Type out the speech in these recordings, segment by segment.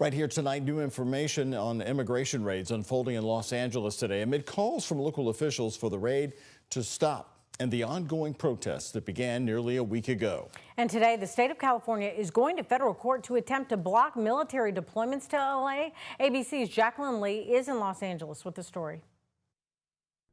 Right here tonight, new information on immigration raids unfolding in Los Angeles today amid calls from local officials for the raid to stop and the ongoing protests that began nearly a week ago. And today, the state of California is going to federal court to attempt to block military deployments to LA. ABC's Jacqueline Lee is in Los Angeles with the story.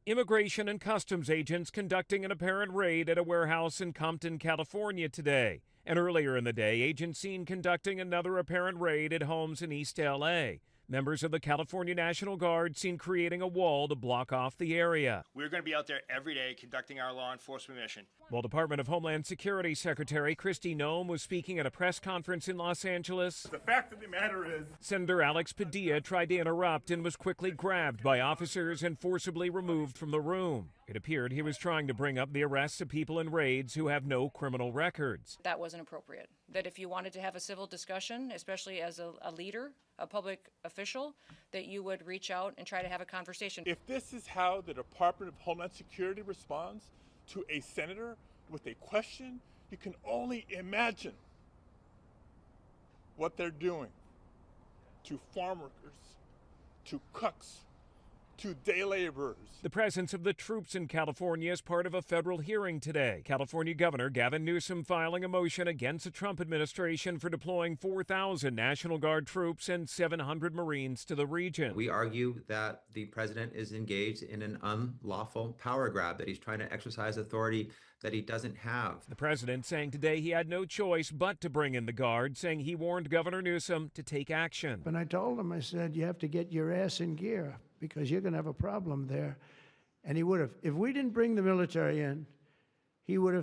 Immigration and Customs agents conducting an apparent raid at a warehouse in Compton, California today. And earlier in the day, agents seen conducting another apparent raid at homes in East LA. Members of the California National Guard seen creating a wall to block off the area. We're going to be out there every day conducting our law enforcement mission. While Department of Homeland Security Secretary Kristi Noem was speaking at a press conference in Los Angeles, the fact of the matter is, Senator Alex Padilla tried to interrupt and was quickly grabbed by officers and forcibly removed from the room. It appeared he was trying to bring up the arrests of people in raids who have no criminal records. That wasn't appropriate. That if you wanted to have a civil discussion, especially as a leader, a public official, that you would reach out and try to have a conversation. if this is how the Department of Homeland Security responds to a senator with a question, you can only imagine what they're doing to farm workers, to cooks, to day laborers. The presence of the troops in California is part of a federal hearing today. California Governor Gavin Newsom filing a motion against the Trump administration for deploying 4,000 National Guard troops and 700 Marines to the region. We argue that the president is engaged in an unlawful power grab, that he's trying to exercise authority that he doesn't have. The president saying today he had no choice but to bring in the Guard, saying he warned Governor Newsom to take action. And I told him, I said, you have to get your ass in gear because you're going to have a problem there. And he would have. If we didn't bring the military in, you would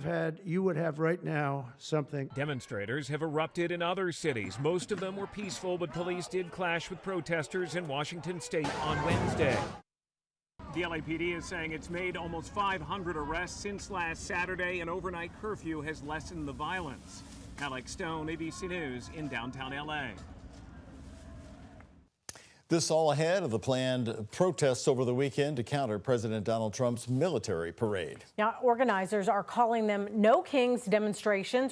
have right now something. Demonstrators have erupted in other cities. Most of them were peaceful, but police did clash with protesters in Washington state on Wednesday. The LAPD is saying it's made almost 500 arrests since last Saturday. An overnight curfew has lessened the violence. Alex Stone, ABC News in downtown LA. This all ahead of the planned protests over the weekend to counter President Donald Trump's military parade. Now, organizers are calling them No Kings demonstrations.